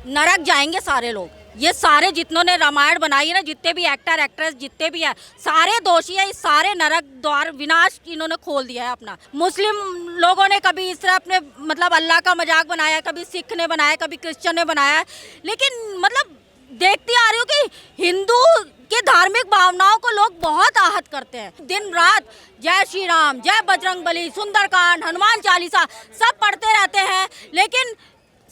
नरक जाएंगे सारे लोग। ये सारे जितनों ने रामायण बनाई है ना, जितने भी एक्टर एक्ट्रेस जितने भी है, सारे दोषी है। इस सारे नरक द्वार विनाश इन्होंने खोल दिया है अपना। मुस्लिम लोगों ने कभी इस तरह अपने मतलब अल्लाह का मजाक बनाया, कभी सिख ने बनाया, कभी क्रिश्चियन ने बनाया, लेकिन मतलब देखती आ रही हूँ कि हिंदू के धार्मिक भावनाओं को लोग बहुत आहत करते हैं। दिन रात जय श्री राम, जय बजरंगबली, सुंदरकांड, हनुमान चालीसा सब पढ़ते रहते हैं, लेकिन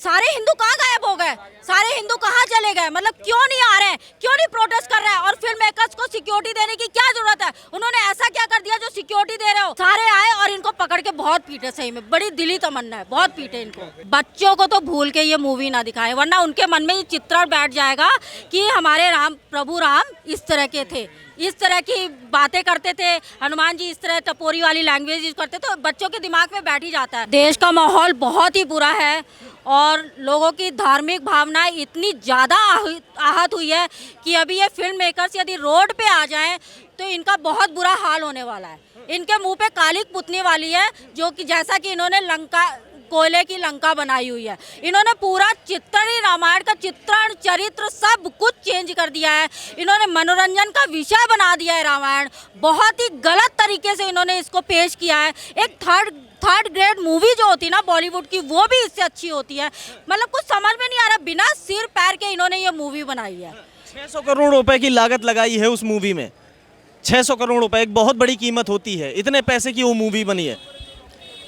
सारे हिंदू कहाँ गायब हो गए? सारे हिंदू कहाँ चले गए? मतलब क्यों नहीं आ रहे हैं, क्यों नहीं प्रोटेस्ट कर रहे हैं? और फिल्म मेकर्स को सिक्योरिटी देने की क्या जरूरत है? उन्होंने ऐसा क्या कर दिया जो सिक्योरिटी दे रहे हो? सारे आए और इनको पकड़ के बहुत पीटे, सही में बड़ी दिली तमन्ना है, बहुत पीटे इनको। बच्चों को तो भूल के ये मूवी ना दिखाएं, वरना उनके मन में ये चित्रण बैठ जाएगा कि हमारे राम, प्रभु राम इस तरह के थे, इस तरह की बातें करते थे, हनुमान जी इस तरह टपोरी वाली लैंग्वेज यूज करते, तो बच्चों के दिमाग में बैठ ही जाता है। देश का माहौल बहुत ही बुरा है और लोगों की धार्मिक भावनाएं इतनी ज़्यादा आहत हुई है कि अभी ये फिल्म मेकर्स यदि रोड पे आ जाएं तो इनका बहुत बुरा हाल होने वाला है। इनके मुंह पे कालिक पुतने वाली है, जो कि जैसा कि इन्होंने लंका, कोयले की लंका बनाई हुई है। इन्होंने पूरा चित्रण ही, रामायण का चित्रण, चरित्र सब कुछ चेंज कर दिया है। इन्होंने मनोरंजन का विषय बना दिया है रामायण। बहुत ही गलत तरीके से इन्होंने इसको पेश किया है। एक थर्ड ग्रेड मूवी जो होती है ना बॉलीवुड की, वो भी इससे अच्छी होती है। मतलब कुछ समझ में नहीं आ रहा, बिना सिर पैर के इन्होंने ये मूवी बनाई है। 600 करोड़ रुपए की लागत लगाई है उस मूवी में। 600 करोड़ रुपए एक बहुत बड़ी कीमत होती है। इतने पैसे की वो मूवी बनी है।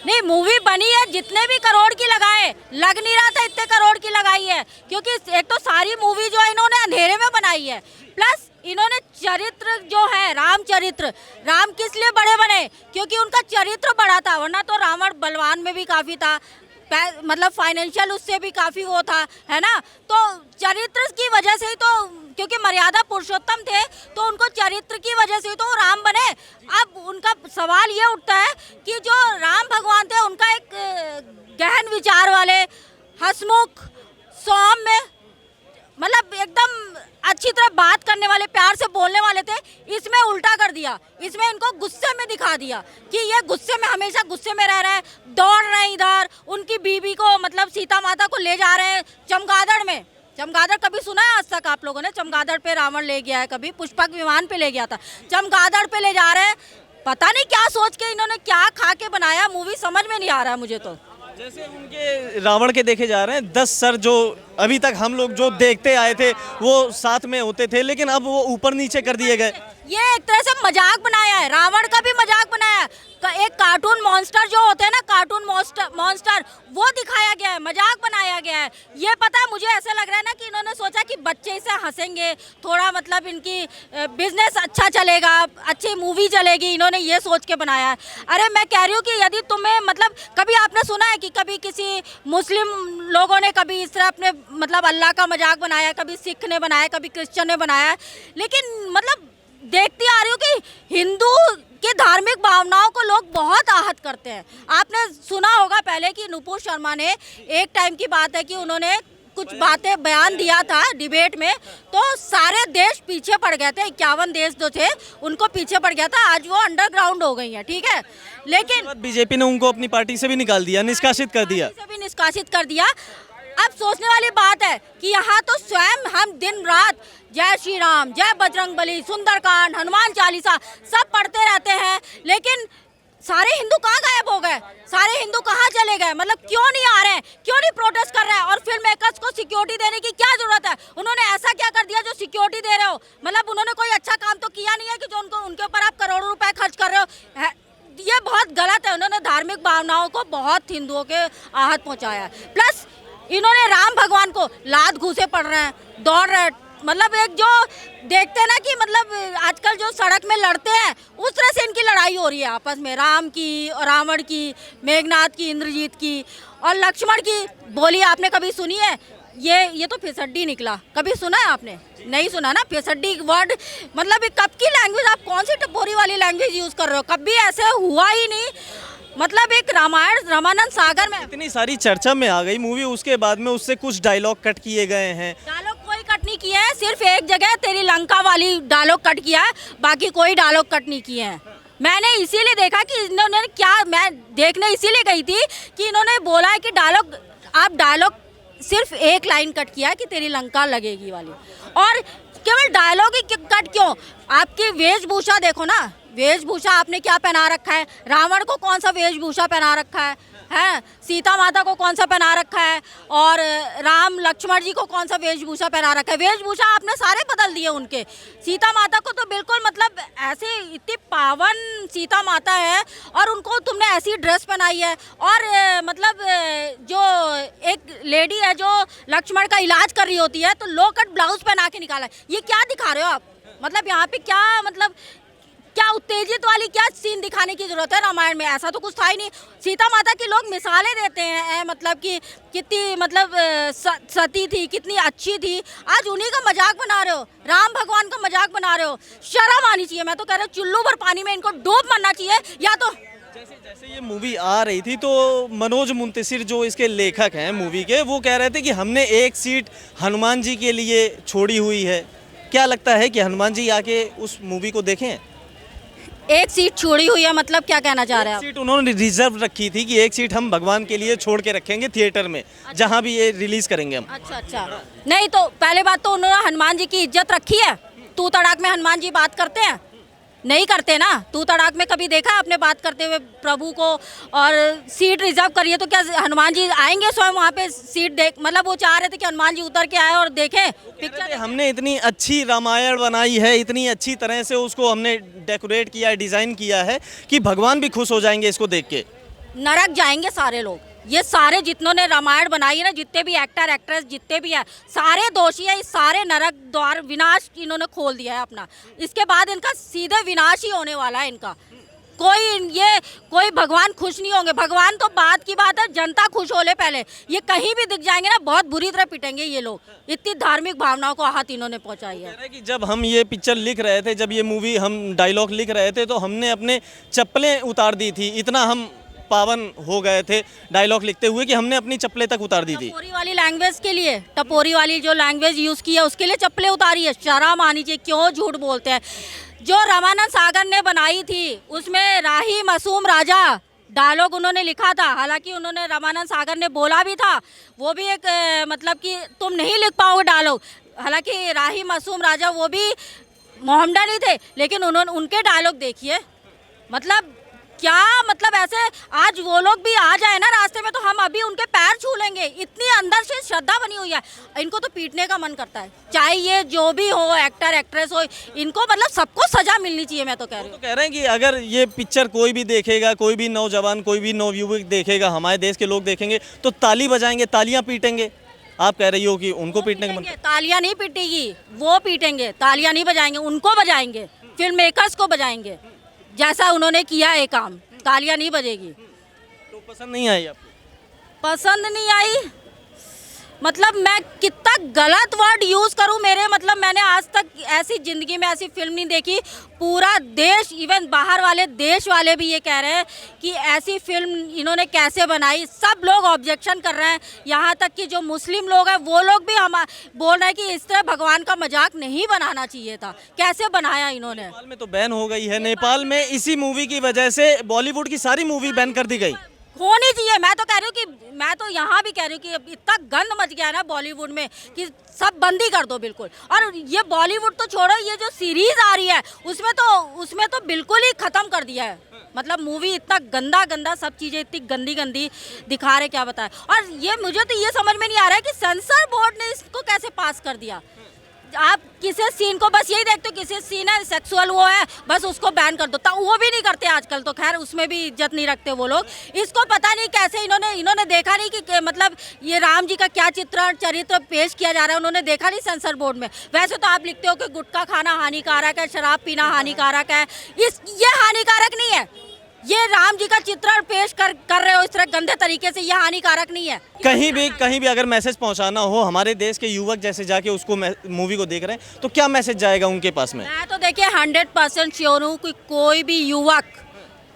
नहीं, मूवी बनी है, जितने भी करोड़ की लगाए, लग नहीं रहा था इतने करोड़ की लगाई है, क्योंकि एक तो सारी मूवी जो है इन्होंने अंधेरे में बनाई है, प्लस इन्होंने चरित्र जो है रामचरित्र, राम किस लिए बड़े बने? क्योंकि उनका चरित्र बड़ा था, वरना तो रावण बलवान में भी काफ़ी था, मतलब फाइनेंशियल उससे भी काफ़ी वो था, है ना। तो चरित्र की वजह से ही तो, क्योंकि मर्यादा पुरुषोत्तम थे, तो उनको चरित्र की वजह से तो राम बने। अब उनका सवाल ये उठता है कि जो राम भगवान थे उनका एक गहन विचार वाले, हंसमुख, सौम्य, मतलब एकदम अच्छी तरह बात करने वाले, प्यार से बोलने वाले थे। इसमें उल्टा कर दिया, इसमें इनको गुस्से में दिखा दिया कि ये गुस्से में, हमेशा गुस्से में रह रहे हैं, दौड़ रहे हैं इधर, उनकी बीवी को मतलब सीता माता को ले जा रहे हैं चमगादड़ में। चमगादड़ कभी सुना है आज तक आप लोगों ने? चमगादड़ पे रावण ले गया है, कभी पुष्पक विमान पे ले गया था, चमगादड़ पे ले जा रहे हैं। पता नहीं क्या सोच के इन्होंने क्या खा के बनाया मूवी, समझ में नहीं आ रहा है मुझे तो। जैसे उनके रावण के देखे जा रहे हैं 10 सर, जो अभी तक हम लोग जो देखते आए थे वो साथ में होते थे, लेकिन अब वो ऊपर नीचे कर दिए गए। ये एक तरह से मजाक बनाया है, रावण का भी मजाक बनाया है। एक कार्टून मॉन्स्टर जो होते हैं ना, कार्टून मॉन्स्टर वो दिखाया गया है, मजाक बनाया गया है। ये पता है, मुझे ऐसा लग रहा है ना कि इन्होंने सोचा कि बच्चे इसे हंसेंगे, थोड़ा मतलब इनकी बिजनेस अच्छा चलेगा, अच्छी मूवी चलेगी, इन्होंने ये सोच के बनाया है। अरे मैं कह रही हूँ कि यदि तुम्हें मतलब कभी आपने सुना है कि कभी किसी मुस्लिम लोगों ने कभी इस तरह अपने मतलब अल्लाह का मजाक बनाया, कभी सिख ने बनाया, कभी क्रिश्चियन ने बनाया, लेकिन मतलब देखती आ रही हूँ कि हिंदू के धार्मिक भावनाओं को लोग बहुत आहत करते हैं। आपने सुना होगा पहले कि नुपुर शर्मा ने, एक टाइम की बात है कि उन्होंने कुछ बातें बयान दिया था डिबेट में, तो सारे देश पीछे पड़ गए थे, 51 देश जो थे उनको पीछे पड़ गया था। आज वो अंडरग्राउंड हो गई हैं, ठीक है, लेकिन बीजेपी ने उनको अपनी पार्टी से भी निकाल दिया, निष्कासित कर दिया, से भी निष्कासित कर दिया। अब सोचने वाली बात है कि यहाँ तो स्वयं हम दिन रात जय श्री राम, जय बजरंगबली, सुंदरकांड, हनुमान चालीसा सब पढ़ते रहते हैं, लेकिन सारे हिंदू कहाँ गायब हो गए? सारे हिंदू कहाँ चले गए? मतलब क्यों नहीं आ रहे हैं, क्यों नहीं प्रोटेस्ट कर रहे हैं? और फिल्म मेकर्स को सिक्योरिटी देने की क्या जरूरत है? उन्होंने ऐसा क्या कर दिया जो सिक्योरिटी दे रहे हो? मतलब उन्होंने कोई अच्छा काम तो किया नहीं है कि जो उनके ऊपर आप करोड़ों रुपए खर्च कर रहे हो। ये बहुत गलत है। उन्होंने धार्मिक भावनाओं को बहुत हिंदुओं के आहत पहुँचाया है। प्लस इन्होंने राम भगवान को लात घूसे पड़ रहे हैं, दौड़ रहे हैं, मतलब एक जो देखते हैं ना कि मतलब आजकल जो सड़क में लड़ते हैं उस तरह से इनकी लड़ाई हो रही है आपस में, राम की और रावण की, मेघनाथ की, इंद्रजीत की और लक्ष्मण की। बोली आपने कभी सुनी है? ये तो फिसड्डी निकला, कभी सुना है आपने? नहीं सुना ना। फिसड्डी वर्ड मतलब कब की लैंग्वेज, आप कौन सी टपोरी वाली लैंग्वेज यूज कर रहे हो? कभी ऐसे हुआ ही नहीं। मतलब एक रामायण रामानंद सागर में इतनी सारी चर्चा में आ गई मूवी, उसके बाद में उससे कुछ डायलॉग कट किए गए हैं। डायलॉग कोई कट नहीं किया है, सिर्फ एक जगह तेरी लंका वाली डायलॉग कट किया है, बाकी कोई डायलॉग कट नहीं किए हैं। मैंने इसीलिए देखा कि इन्होंने क्या, मैं देखने इसीलिए गई थी कि इन्होंने बोला है कि डायलॉग, आप डायलॉग सिर्फ एक लाइन कट किया कि तेरी लंका लगेगी वाली, और केवल डायलॉग ही कट क्यों, आपकी वेशभूषा देखो ना, वेशभूषा आपने क्या पहना रखा है, रावण को कौन सा वेशभूषा पहना रखा है, सीता माता को कौन सा पहना रखा है, और राम लक्ष्मण जी को कौन सा वेशभूषा पहना रखा है, वेशभूषा आपने सारे बदल दिए उनके। सीता माता को तो बिल्कुल मतलब ऐसे इतनी पावन सीता माता है और उनको तुमने ऐसी ड्रेस पहनाई है, और मतलब जो एक लेडी है जो लक्ष्मण का इलाज कर रही होती है तो लो कट ब्लाउज पहना के निकाला है, ये क्या दिखा रहे हो आप, मतलब यहाँ पे क्या मतलब क्या उत्तेजित वाली क्या सीन दिखाने की जरूरत है रामायण में, ऐसा तो कुछ था ही नहीं। सीता माता की लोग मिसालें देते हैं मतलब कि कितनी मतलब सती थी, कितनी अच्छी थी, आज उन्हीं का मजाक बना रहे हो, राम भगवान का मजाक बना रहे हो, शर्म आनी चाहिए। मैं तो कह रहा हूँ चुल्लू भर पानी में इनको डूब मरना चाहिए, या तो जैसे जैसे ये मूवी आ रही थी तो मनोज मुंतशिर जो इसके लेखक हैं मूवी के, वो कह रहे थे कि हमने एक सीट हनुमान जी के लिए छोड़ी हुई है। क्या लगता है कि हनुमान जी आके उस मूवी को देखें? एक सीट छोड़ी हुई है मतलब क्या कहना चाह रहे हैं आप? सीट उन्होंने रिजर्व रखी थी कि एक सीट हम भगवान के लिए छोड़ के रखेंगे थिएटर में, जहां भी ये रिलीज करेंगे हम। अच्छा अच्छा, नहीं तो पहले बात तो उन्होंने हनुमान जी की इज्जत रखी है, तू तड़ाक में हनुमान जी बात करते हैं, नहीं करते ना, तू तड़ाक में कभी देखा आपने बात करते हुए प्रभु को, और सीट रिजर्व करिए तो क्या हनुमान जी आएंगे स्वयं वहाँ पे सीट देख, मतलब वो चाह रहे थे कि हनुमान जी उतर के आए और देखें पिक्चर। हमने इतनी अच्छी रामायण बनाई है, इतनी अच्छी तरह से उसको हमने डेकोरेट किया है, डिज़ाइन किया है कि भगवान भी खुश हो जाएंगे इसको देख के। नरक जाएंगे सारे लोग, ये सारे जितनों ने रामायण बनाई है ना, जितने भी एक्टर एक्ट्रेस जितने भी हैं, सारे दोषी है, इस सारे नरक द्वार विनाश इन्होंने खोल दिया है अपना, इसके बाद इनका सीधे विनाश ही होने वाला है इनका। कोई भगवान खुश नहीं होंगे, भगवान तो बात की बात है, जनता खुश हो ले पहले, ये कहीं भी दिख जाएंगे ना बहुत बुरी तरह पिटेंगे ये लोग, इतनी धार्मिक भावनाओं को आहत इन्होंने पहुंचाई है। कि जब हम ये पिक्चर लिख रहे थे, जब ये मूवी हम डायलॉग लिख रहे थे तो हमने अपने चप्पलें उतार दी थी, इतना हम पावन हो गए थे डायलॉग लिखते हुए कि हमने अपनी चप्पलें तक उतार दी थी। टपोरी वाली लैंग्वेज के लिए, टपोरी वाली जो लैंग्वेज यूज़ की है उसके लिए चप्पलें उतारी है, शर्म आनी चाहिए, क्यों झूठ बोलते हैं। जो रामानंद सागर ने बनाई थी उसमें राही मासूम राजा डायलॉग उन्होंने लिखा था, हालांकि उन्होंने रामानंद सागर ने बोला भी था, वो भी एक मतलब कि तुम नहीं लिख पाओगे डायलॉग, हालांकि राही मासूम राजा वो भी मोहम्मडा नहीं थे, लेकिन उन्होंने उनके डायलॉग देखिए, मतलब क्या मतलब ऐसे आज वो लोग भी आ जाए ना रास्ते में तो हम अभी उनके पैर छू लेंगे, इतनी अंदर से श्रद्धा बनी हुई है। इनको तो पीटने का मन करता है, चाहे ये जो भी हो, एक्टर एक्ट्रेस हो, इनको मतलब सबको सजा मिलनी चाहिए। मैं तो कह रही हूँ, तो कह रहे हैं कि अगर ये पिक्चर कोई भी देखेगा, कोई भी नौजवान, कोई भी नवयुवक देखेगा, हमारे देश के लोग देखेंगे तो ताली बजाएंगे, तालियां पीटेंगे। आप कह रही हो कि उनको पीटने का मन? तालियां नहीं पीटेगी, वो पीटेंगे, तालियां नहीं बजाएंगे, उनको बजाएंगे, फिल्म मेकर्स को बजाएंगे, जैसा उन्होंने किया है काम, तालियां नहीं बजेगी। तो पसंद नहीं आई आपको? पसंद नहीं आई मतलब मैं कितना गलत वर्ड यूज़ करूं, मेरे मतलब मैंने आज तक ऐसी ज़िंदगी में ऐसी फिल्म नहीं देखी, पूरा देश इवन बाहर वाले देश वाले भी ये कह रहे हैं कि ऐसी फिल्म इन्होंने कैसे बनाई, सब लोग ऑब्जेक्शन कर रहे हैं, यहाँ तक कि जो मुस्लिम लोग हैं वो लोग भी हम बोल रहे हैं कि इस तरह भगवान का मजाक नहीं बनाना चाहिए था, कैसे बनाया इन्होंने। नेपाल में तो बैन हो गई है, नेपाल में इसी मूवी की वजह से बॉलीवुड की सारी मूवी बैन कर दी गई। होनी चाहिए, मैं तो कह रही हूँ कि मैं तो यहाँ भी कह रही हूँ कि अब इतना गंद मच गया है ना बॉलीवुड में कि सब बंदी कर दो बिल्कुल। और ये बॉलीवुड तो छोड़ो, ये जो सीरीज आ रही है उसमें तो बिल्कुल ही ख़त्म कर दिया है, मतलब मूवी इतना गंदा गंदा, सब चीज़ें इतनी गंदी गंदी दिखा रहे, क्या बताएं। और ये मुझे तो ये समझ में नहीं आ रहा है कि सेंसर बोर्ड ने इसको कैसे पास कर दिया। आप किसी सीन को बस यही देखते हो, किसी सीन है सेक्सुअल वो है बस उसको बैन कर दो, तो वो भी नहीं करते आजकल, तो खैर उसमें भी इज्जत नहीं रखते वो लोग। इसको पता नहीं कैसे इन्होंने देखा नहीं कि मतलब ये राम जी का क्या चरित्र पेश किया जा रहा है, उन्होंने देखा नहीं सेंसर बोर्ड में। वैसे तो आप लिखते हो कि गुटखा खाना हानिकारक है, शराब पीना हानिकारक है, ये हानिकारक नहीं है, ये राम जी का चित्रण पेश कर रहे हो इस तरह गंदे तरीके से, ये हानिकारक नहीं है। कहीं भी अगर मैसेज पहुंचाना हो, हमारे देश के युवक जैसे जाके उसको मूवी को देख रहे हैं तो क्या मैसेज जाएगा उनके पास में? मैं तो देखिए 100% श्योर हूँ कि कोई भी युवक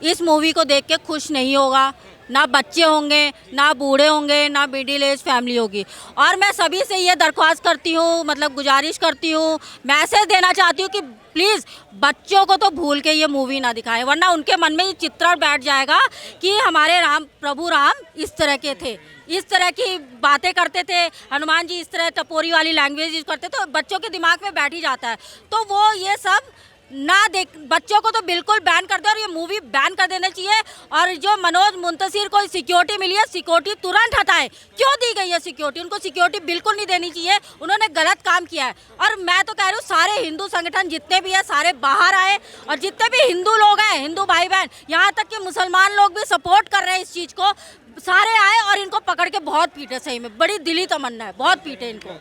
इस मूवी को देख के खुश नहीं होगा। ना बच्चे होंगे, ना बूढ़े होंगे, ना मिडिल एज फैमिली होगी। और मैं सभी से ये दरख्वास्त करती हूँ, मतलब गुजारिश करती हूँ, मैसेज देना चाहती हूँ कि प्लीज़ बच्चों को तो भूल के ये मूवी ना दिखाएं, वरना उनके मन में ये चित्रण बैठ जाएगा कि हमारे प्रभु राम इस तरह के थे, इस तरह की बातें करते थे, हनुमान जी इस तरह टपोरी वाली लैंग्वेज यूज करते, तो बच्चों के दिमाग में बैठ ही जाता है। तो वो ये सब ना देख, बच्चों को तो बिल्कुल बैन कर दे और ये मूवी बैन कर देना चाहिए। और जो मनोज मुंतशिर को सिक्योरिटी मिली है, सिक्योरिटी तुरंत हटाए। क्यों दी गई है सिक्योरिटी? उनको सिक्योरिटी बिल्कुल नहीं देनी चाहिए, उन्होंने गलत काम किया है। और मैं तो कह रही हूँ सारे हिंदू संगठन जितने भी है सारे बाहर आए, और जितने भी हिंदू लोग हैं, हिंदू भाई बहन, यहाँ तक कि मुसलमान लोग भी सपोर्ट कर रहे हैं इस चीज़ को, सारे आए और इनको पकड़ के बहुत पीटे। सही में बड़ी दिली तमन्ना है, बहुत पीटे इनको।